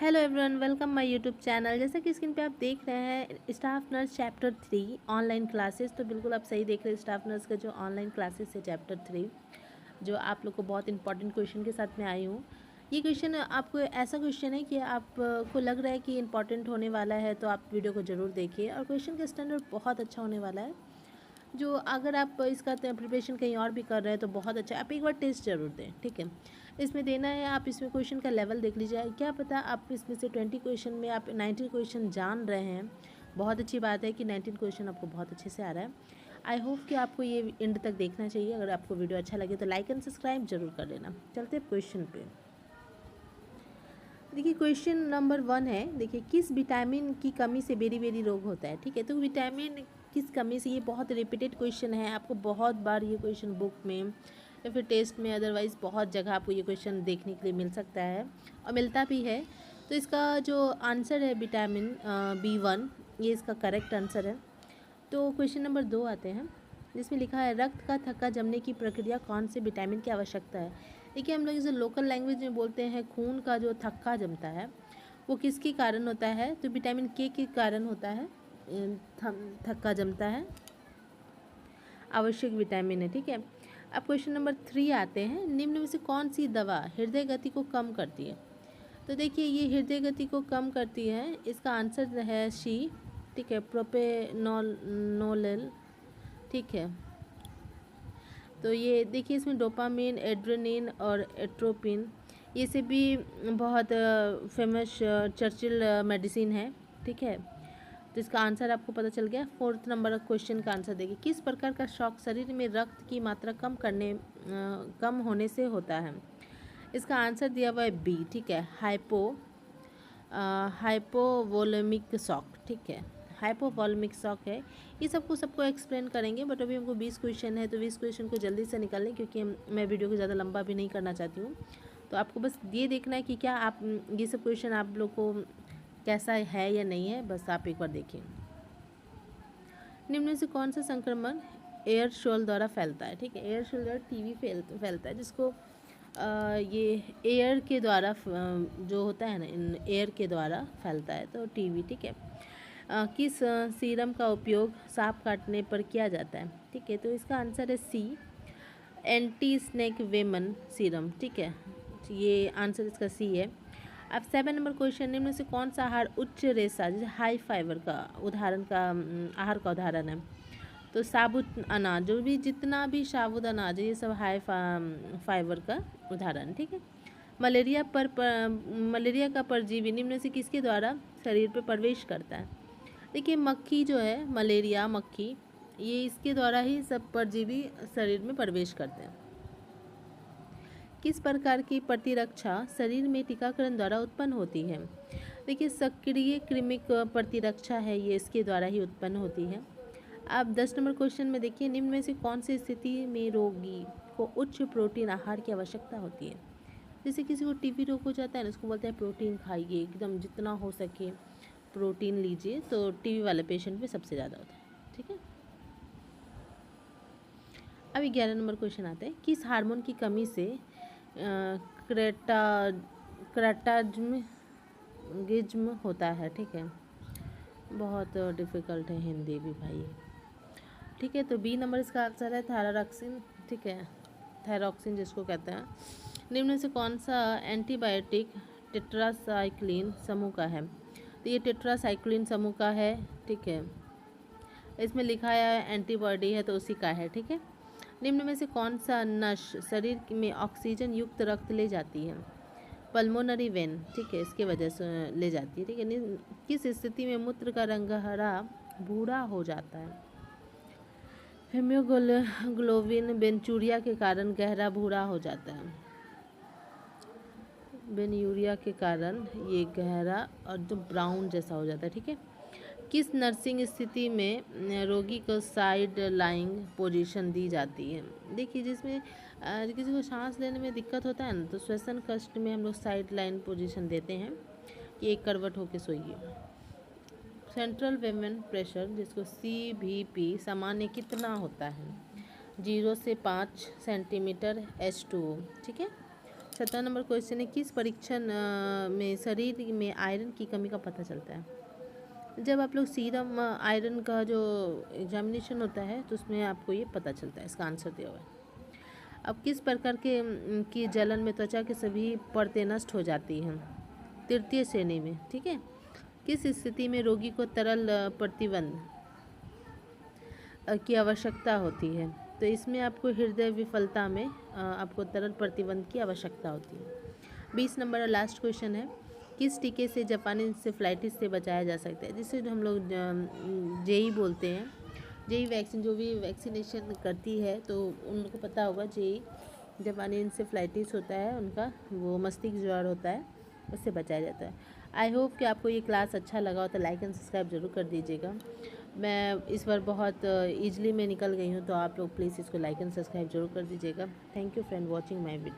Hello everyone, welcome my YouTube channel. जैसा कि screen पे आप देख रहे हैं staff nurse chapter 3 online classes, तो बिल्कुल आप सही देख रहे हैं। स्टाफ नर्स का जो ऑनलाइन क्लासेस है चैप्टर 3, जो आप लोग को बहुत इंपॉर्टेंट क्वेश्चन के साथ में आई हूँ। ये क्वेश्चन आपको ऐसा क्वेश्चन है कि आपको लग रहा है कि इंपॉर्टेंट होने वाला है, तो आप वीडियो को ज़रूर देखिए। और क्वेश्चन का स्टैंडर्ड बहुत अच्छा होने वाला है। जो अगर आप इसका प्रिपरेशन कहीं और भी कर रहे हैं तो बहुत अच्छा है। आप एक बार टेस्ट ज़रूर दें, ठीक है। इसमें देना है, आप इसमें क्वेश्चन का लेवल देख लीजिए। क्या पता आप इसमें से 20 क्वेश्चन में आप 19 क्वेश्चन जान रहे हैं। बहुत अच्छी बात है कि 19 क्वेश्चन आपको बहुत अच्छे से आ रहा है। आई होप कि आपको ये एंड तक देखना चाहिए। अगर आपको वीडियो अच्छा लगे तो लाइक एंड सब्सक्राइब जरूर कर लेना। चलते हैं क्वेश्चन पे। देखिए क्वेश्चन नंबर 1 है। देखिए, किस विटामिन की कमी से बेरी रोग होता है। ठीक है, तो विटामिन किस कमी से, ये बहुत रिपीटेड क्वेश्चन है। आपको बहुत बार ये क्वेश्चन बुक में या फिर टेस्ट में, अदरवाइज़ बहुत जगह आपको ये क्वेश्चन देखने के लिए मिल सकता है और मिलता भी है। तो इसका जो आंसर है विटामिन B1, ये इसका करेक्ट आंसर है। तो क्वेश्चन नंबर 2 आते हैं, जिसमें लिखा है रक्त का थक्का जमने की प्रक्रिया कौन से विटामिन की आवश्यकता है। देखिए, हम लोग इसे लोकल लैंग्वेज में बोलते हैं खून का जो थक्का जमता है वो किसके कारण होता है, तो विटामिन के कारण होता है। थक्का जमता है, आवश्यक विटामिन है। ठीक है, अब क्वेश्चन नंबर 3 आते हैं, निम्न में से कौन सी दवा हृदय गति को कम करती है। तो देखिए, ये हृदय गति को कम करती है, इसका आंसर है सी। ठीक है, प्रोपेनोलेल। ठीक है, तो ये देखिए, इसमें डोपामिन, एड्रेनिन और एट्रोपिन, ये से भी बहुत फेमस चर्चिल मेडिसिन है। ठीक है, तो इसका आंसर आपको पता चल गया। 4th नंबर क्वेश्चन का आंसर देखिए, किस प्रकार का शॉक शरीर में रक्त की मात्रा कम होने से होता है। इसका आंसर दिया हुआ है बी। ठीक है, हाइपोवोलेमिक शॉक। ठीक है, हाइपोवोलेमिक शॉक है। ये सबको एक्सप्लेन करेंगे, बट अभी हमको 20 क्वेश्चन है, तो 20 क्वेश्चन को जल्दी से निकाल लें, क्योंकि मैं वीडियो को ज़्यादा लंबा भी नहीं करना चाहती हूँ। तो आपको बस ये देखना है कि क्या आप ये सब क्वेश्चन आप लोग को कैसा है या नहीं है, बस आप एक बार देखिए। निम्न में से कौन सा संक्रमण एयर शोल द्वारा फैलता है। ठीक है, एयर शोल द्वारा टीबी फैलता है, जिसको ये एयर के द्वारा जो होता है ना, एयर के द्वारा फैलता है, तो टीबी। ठीक है, किस सीरम का उपयोग सांप काटने पर किया जाता है। ठीक है, तो इसका आंसर है सी, एंटी स्नेक वेमन सीरम। ठीक है, ये आंसर इसका सी है। अब 7 नंबर क्वेश्चन, निम्न से कौन सा आहार उच्च रेशा जैसे हाई फाइबर का आहार का उदाहरण है। तो साबुत अनाज, जो भी जितना भी साबुत अनाज है, ये सब हाई फाइबर का उदाहरण। ठीक है, मलेरिया का परजीवी निम्न से किसके द्वारा शरीर पर प्रवेश करता है। देखिए, मक्खी जो है, मलेरिया मक्खी, ये इसके द्वारा ही सब परजीवी शरीर में प्रवेश करते हैं। किस प्रकार की प्रतिरक्षा शरीर में टीकाकरण द्वारा उत्पन्न होती है। देखिए, सक्रिय कृमिक प्रतिरक्षा है, ये इसके द्वारा ही उत्पन्न होती है। अब 10 नंबर क्वेश्चन में देखिए, निम्न में से कौन सी स्थिति में रोगी को उच्च प्रोटीन आहार की आवश्यकता होती है। जैसे किसी को टीबी रोग हो जाता है ना, उसको बोलते हैं प्रोटीन खाइए, एकदम जितना हो सके प्रोटीन लीजिए, तो टीबी वाले पेशेंट में सबसे ज़्यादा होता है। ठीक है, अब 11 नंबर क्वेश्चन आता है, किस हार्मोन की कमी से क्रेटाजिज्म होता है। ठीक है, बहुत डिफ़िकल्ट है हिंदी भी भाई। ठीक है, तो बी नंबर इसका आंसर है थायरॉक्सिन। ठीक है, थायरॉक्सिन जिसको कहते हैं। निम्न में से कौन सा एंटीबायोटिक टेट्रासाइक्लिन समूह का है। तो ये टेट्रासाइक्लिन समूह का है। ठीक है, इसमें लिखा है एंटीबॉडी है, तो उसी का है। ठीक है, निम्न में से कौन सा नस शरीर में ऑक्सीजन युक्त रक्त ले जाती है। Pulmonary vein. ठीक है, इसके वजह से ले जाती है। ठीक है, किस स्थिति में मूत्र का रंग हरा भूरा हो जाता है। हीमोग्लोबिन बेनचूरिया के कारण गहरा भूरा हो जाता है। बेनयूरिया के कारण ये गहरा और जो ब्राउन जैसा हो जाता है। ठीक है, किस नर्सिंग स्थिति में रोगी को साइड लाइंग पोजीशन दी जाती है। देखिए, जिसमें किसी को सांस लेने में दिक्कत होता है ना, तो श्वसन कष्ट में हम लोग साइड लाइन पोजीशन देते हैं कि एक करवट होकर सोइए। सेंट्रल वेमेन प्रेशर, जिसको CVP, सामान्य कितना होता है। 0 से 5 सेंटीमीटर H2O। ठीक है, 17 नंबर क्वेश्चन है, किस परीक्षण में शरीर में आयरन की कमी का पता चलता है? जब आप लोग सीरम आयरन का जो एग्जामिनेशन होता है तो उसमें आपको ये पता चलता है। इसका आंसर दिया हुआ है। अब किस प्रकार के की जलन में त्वचा के सभी परतें नष्ट हो जाती हैं? तृतीय श्रेणी में, ठीक है। किस स्थिति में रोगी को तरल प्रतिबंध की आवश्यकता होती है? तो इसमें आपको हृदय विफलता में आपको तरल प्रतिबंध की आवश्यकता होती है। 20 नंबर और लास्ट क्वेश्चन है, किस टीके से जापानी इंसेफ्लाइटिस से बचाया जा सकता है? जिसे हम लोग जेई बोलते हैं। जेई वैक्सीन जो भी वैक्सीनेशन करती है तो उनको पता होगा, जेई जापानी इंसेफ्लाइटिस होता है उनका, वो मस्तिष्क ज्वर होता है, उससे बचाया जाता है। आई होप कि आपको ये क्लास अच्छा लगा हो तो लाइक एंड सब्सक्राइब जरूर कर दीजिएगा। मैं इस बार बहुत ईजिली में निकल गई हूँ, तो आप लोग प्लीज़ इसको लाइक एंड सब्सक्राइब जरूर कर दीजिएगा। Thank you friend watching my video.